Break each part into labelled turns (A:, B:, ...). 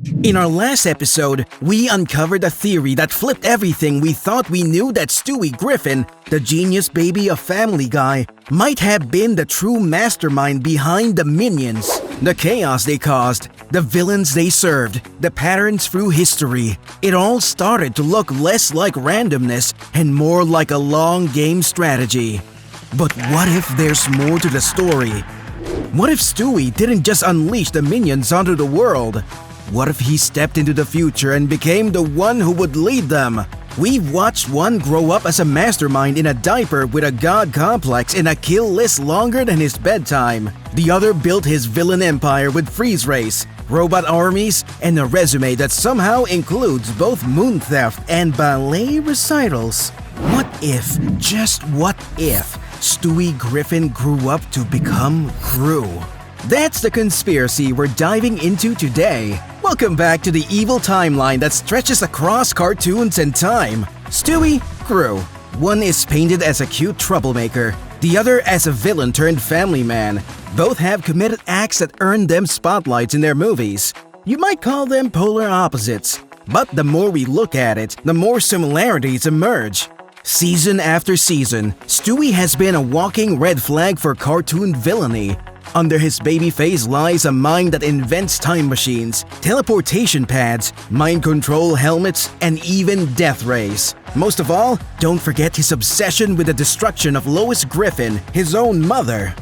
A: In our last episode, we uncovered a theory that flipped everything we thought we knew that Stewie Griffin, the genius baby of Family Guy, might have been the true mastermind behind the minions. The chaos they caused, the villains they served, the patterns through history. It all started to look less like randomness and more like a long game strategy. But what if there's more to the story? What if Stewie didn't just unleash the minions onto the world? What if he stepped into the future and became the one who would lead them? We've watched one grow up as a mastermind in a diaper with a god complex and a kill list longer than his bedtime. The other built his villain empire with freeze rays, robot armies, and a resume that somehow includes both moon theft and ballet recitals. What if, just what if, Stewie Griffin grew up to become Gru? That's the conspiracy we're diving into today. Welcome back to the evil timeline that stretches across cartoons and time. Stewie, Gru. One is painted as a cute troublemaker, the other as a villain turned family man. Both have committed acts that earned them spotlights in their movies. You might call them polar opposites, but the more we look at it, the more similarities emerge. Season after season, Stewie has been a walking red flag for cartoon villainy. Under his baby face lies a mind that invents time machines, teleportation pads, mind control helmets, and even death rays. Most of all, don't forget his obsession with the destruction of Lois Griffin, his own mother.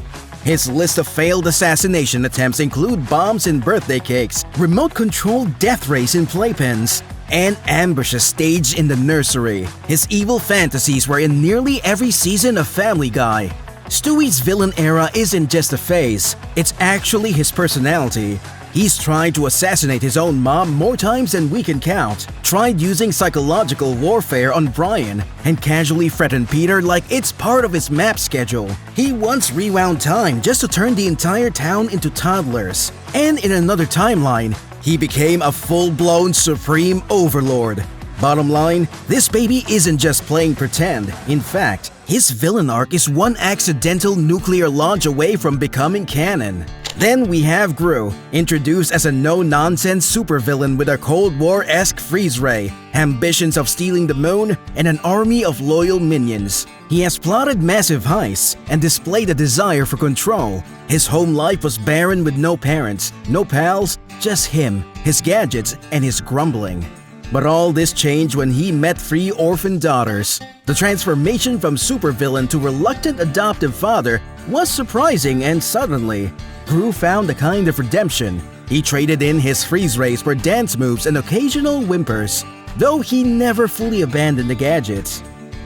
A: His list of failed assassination attempts include bombs in birthday cakes, remote-controlled death rays in playpens, and ambushes staged in the nursery. His evil fantasies were in nearly every season of Family Guy. Stewie's villain era isn't just a phase, it's actually his personality. He's tried to assassinate his own mom more times than we can count, tried using psychological warfare on Brian, and casually threatened Peter like it's part of his map schedule. He once rewound time just to turn the entire town into toddlers. And in another timeline, he became a full-blown supreme overlord. Bottom line, this baby isn't just playing pretend. In fact, his villain arc is one accidental nuclear launch away from becoming canon. Then we have Gru, introduced as a no-nonsense supervillain with a Cold War-esque freeze ray, ambitions of stealing the moon, and an army of loyal minions. He has plotted massive heists and displayed a desire for control. His home life was barren with no parents, no pals, just him, his gadgets, and his grumbling. But all this changed when he met 3 orphan daughters. The transformation from supervillain to reluctant adoptive father was surprising, and suddenly, Gru found a kind of redemption. He traded in his freeze rays for dance moves and occasional whimpers, though he never fully abandoned the gadgets.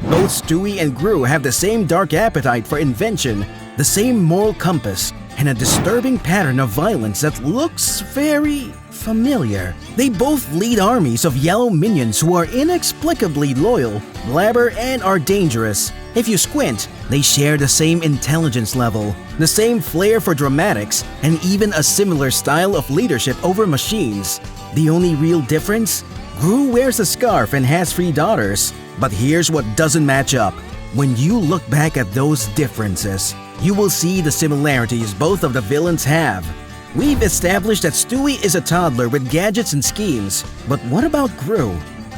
A: Both Stewie and Gru have the same dark appetite for invention, the same moral compass, and a disturbing pattern of violence that looks very familiar. They both lead armies of yellow minions who are inexplicably loyal, blabber, and are dangerous. If you squint, they share the same intelligence level, the same flair for dramatics, and even a similar style of leadership over machines. The only real difference? Gru wears a scarf and has 3 daughters. But here's what doesn't match up. When you look back at those differences, you will see the similarities both of the villains have. We've established that Stewie is a toddler with gadgets and schemes, but what about Gru?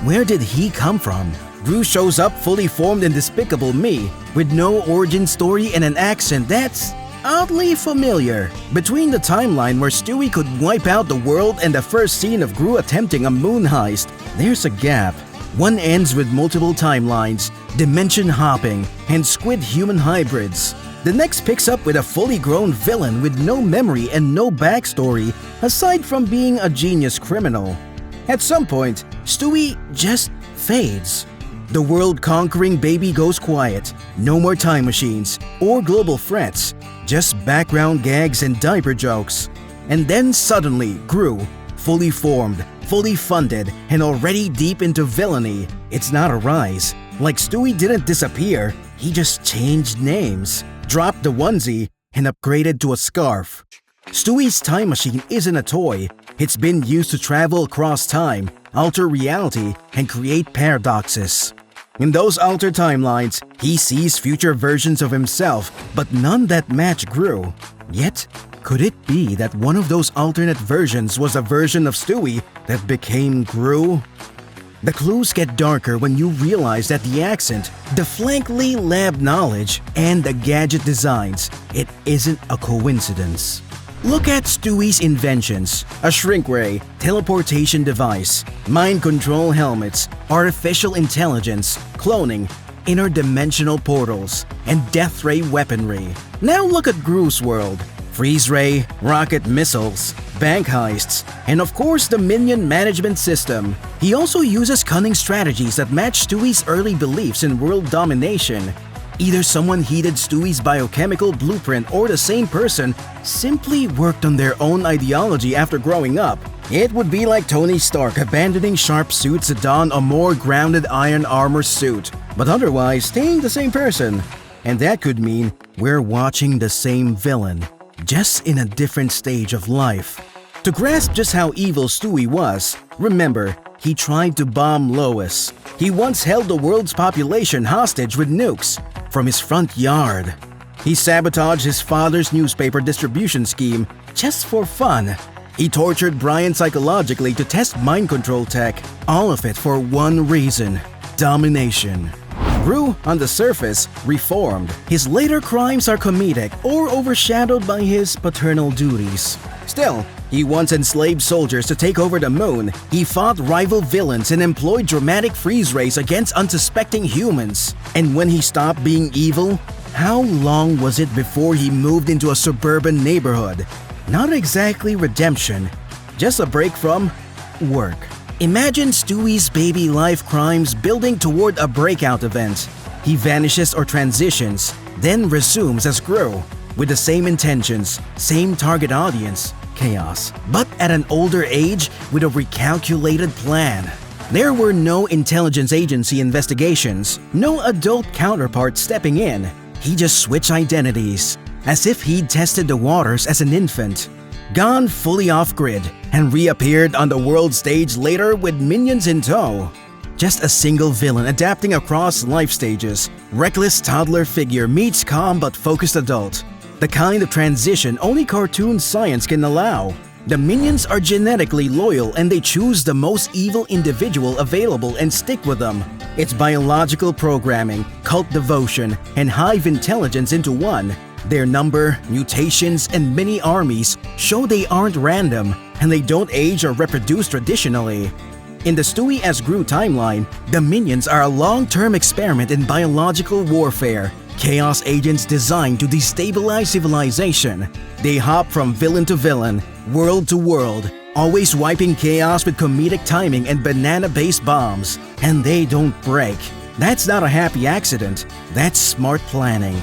A: Where did he come from? Gru shows up fully formed and despicable me, with no origin story and an accent that's oddly familiar. Between the timeline where Stewie could wipe out the world and the first scene of Gru attempting a moon heist, there's a gap. One ends with multiple timelines, dimension hopping, and squid-human hybrids. The next picks up with a fully grown villain with no memory and no backstory aside from being a genius criminal. At some point, Stewie just fades. The world-conquering baby goes quiet. No more time machines or global threats, just background gags and diaper jokes. And then suddenly, Gru, fully formed, fully funded, and already deep into villainy. It's not a rise. Like Stewie didn't disappear, he just changed names, dropped the onesie, and upgraded to a scarf. Stewie's time machine isn't a toy. It's been used to travel across time, alter reality, and create paradoxes. In those altered timelines, he sees future versions of himself, but none that match Gru. Yet, Could it be that one of those alternate versions was a version of Stewie that became Gru? The clues get darker when you realize that the accent, the flankly lab knowledge, and the gadget designs, it isn't a coincidence. Look at Stewie's inventions: a shrink ray, teleportation device, mind control helmets, artificial intelligence, cloning, interdimensional portals, and death ray weaponry. Now look at Gru's world: freeze ray, rocket missiles, bank heists, and of course the minion management system. He also uses cunning strategies that match Stewie's early beliefs in world domination. Either someone heeded Stewie's biochemical blueprint or the same person simply worked on their own ideology after growing up. It would be like Tony Stark abandoning sharp suits to don a more grounded iron armor suit, but otherwise staying the same person. And that could mean we're watching the same villain, just in a different stage of life. To grasp just how evil Stewie was, remember, he tried to bomb Lois. He once held the world's population hostage with nukes from his front yard. He sabotaged his father's newspaper distribution scheme just for fun. He tortured Brian psychologically to test mind control tech, all of it for one reason: domination. Gru, on the surface, reformed. His later crimes are comedic or overshadowed by his paternal duties. Still, he once enslaved soldiers to take over the moon. He fought rival villains and employed dramatic freeze rays against unsuspecting humans. And when he stopped being evil, how long was it before he moved into a suburban neighborhood? Not exactly redemption, just a break from work. Imagine Stewie's baby life crimes building toward a breakout event. He vanishes or transitions, then resumes as Gru, with the same intentions, same target audience, chaos, but at an older age with a recalculated plan. There were no intelligence agency investigations, no adult counterpart stepping in. He just switched identities, as if he'd tested the waters as an infant. Gone fully off-grid, and reappeared on the world stage later with minions in tow. Just a single villain adapting across life stages. Reckless toddler figure meets calm but focused adult. The kind of transition only cartoon science can allow. The minions are genetically loyal and they choose the most evil individual available and stick with them. It's biological programming, cult devotion, and hive intelligence into one. Their number, mutations, and mini armies show they aren't random and they don't age or reproduce traditionally. In the Stewie as Gru timeline, the minions are a long-term experiment in biological warfare, chaos agents designed to destabilize civilization. They hop from villain to villain, world to world, always wiping chaos with comedic timing and banana-based bombs. And they don't break. That's not a happy accident, that's smart planning.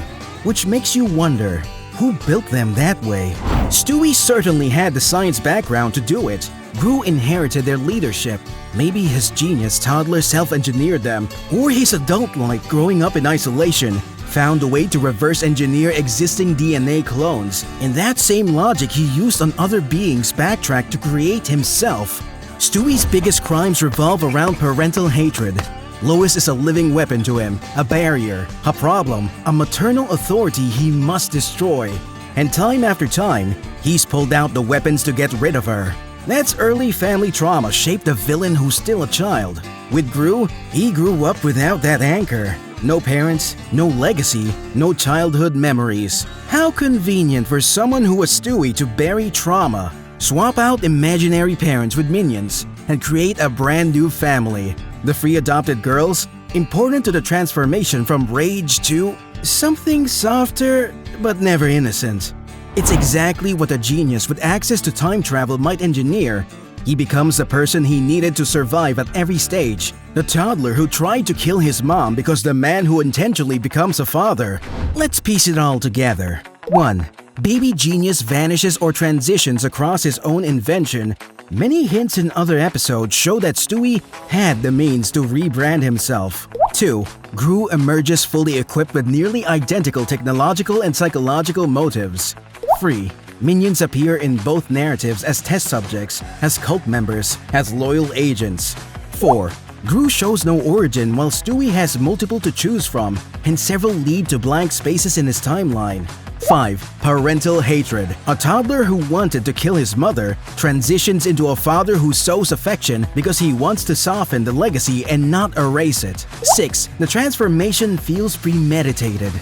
A: Which makes you wonder, who built them that way? Stewie certainly had the science background to do it. Gru inherited their leadership. Maybe his genius toddler self-engineered them, or his adult life growing up in isolation found a way to reverse engineer existing DNA clones. In that same logic he used on other beings backtrack to create himself. Stewie's biggest crimes revolve around parental hatred. Lois is a living weapon to him, a barrier, a problem, a maternal authority he must destroy. And time after time, he's pulled out the weapons to get rid of her. That's early family trauma shaped a villain who's still a child. With Gru, he grew up without that anchor. No parents, no legacy, no childhood memories. How convenient for someone who was Stewie to bury trauma, swap out imaginary parents with minions, and create a brand new family. The free adopted girls, important to the transformation from rage to something softer but never innocent. It's exactly what a genius with access to time travel might engineer. He becomes the person he needed to survive at every stage. The toddler who tried to kill his mom because the man who intentionally becomes a father. Let's piece it all together. 1. Baby genius vanishes or transitions across his own invention. Many hints in other episodes show that Stewie had the means to rebrand himself. 2. Gru emerges fully equipped with nearly identical technological and psychological motives. 3. Minions appear in both narratives as test subjects, as cult members, as loyal agents. 4. Gru shows no origin while Stewie has multiple to choose from, and several lead to blank spaces in his timeline. 5. Parental hatred. A toddler who wanted to kill his mother transitions into a father who sows affection because he wants to soften the legacy and not erase it. 6. The transformation feels premeditated.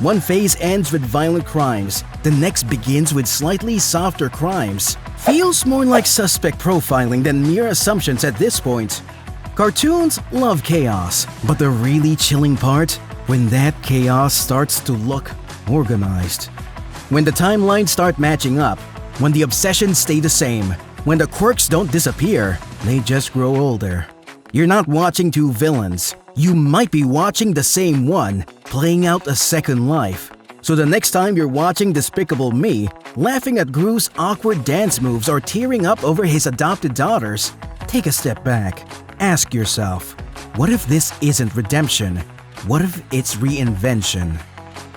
A: One phase ends with violent crimes, the next begins with slightly softer crimes. Feels more like suspect profiling than mere assumptions at this point. Cartoons love chaos, but the really chilling part? When that chaos starts to look organized. When the timelines start matching up, when the obsessions stay the same, when the quirks don't disappear, they just grow older. You're not watching two villains. You might be watching the same one, playing out a second life. So the next time you're watching Despicable Me, laughing at Gru's awkward dance moves or tearing up over his adopted daughters, take a step back. Ask yourself, what if this isn't redemption? What if it's reinvention?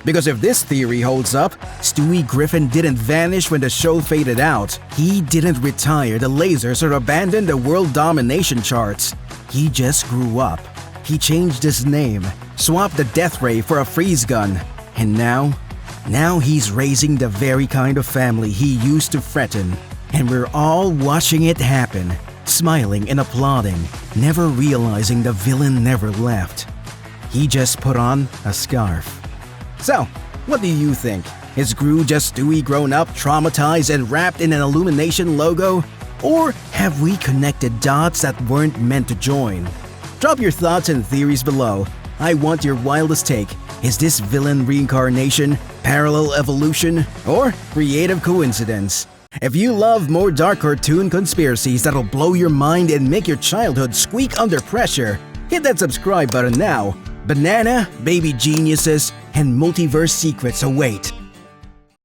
A: Because if this theory holds up, Stewie Griffin didn't vanish when the show faded out. He didn't retire the lasers or abandon the world domination charts. He just grew up. He changed his name, swapped the death ray for a freeze gun, and now he's raising the very kind of family he used to threaten. And we're all watching it happen, smiling and applauding, never realizing the villain never left. He just put on a scarf. So, what do you think? Is Gru just Stewie grown up, traumatized, and wrapped in an Illumination logo? Or have we connected dots that weren't meant to join? Drop your thoughts and theories below. I want your wildest take. Is this villain reincarnation, parallel evolution, or creative coincidence? If you love more dark cartoon conspiracies that'll blow your mind and make your childhood squeak under pressure, hit that subscribe button now. Banana, baby geniuses, and multiverse secrets await.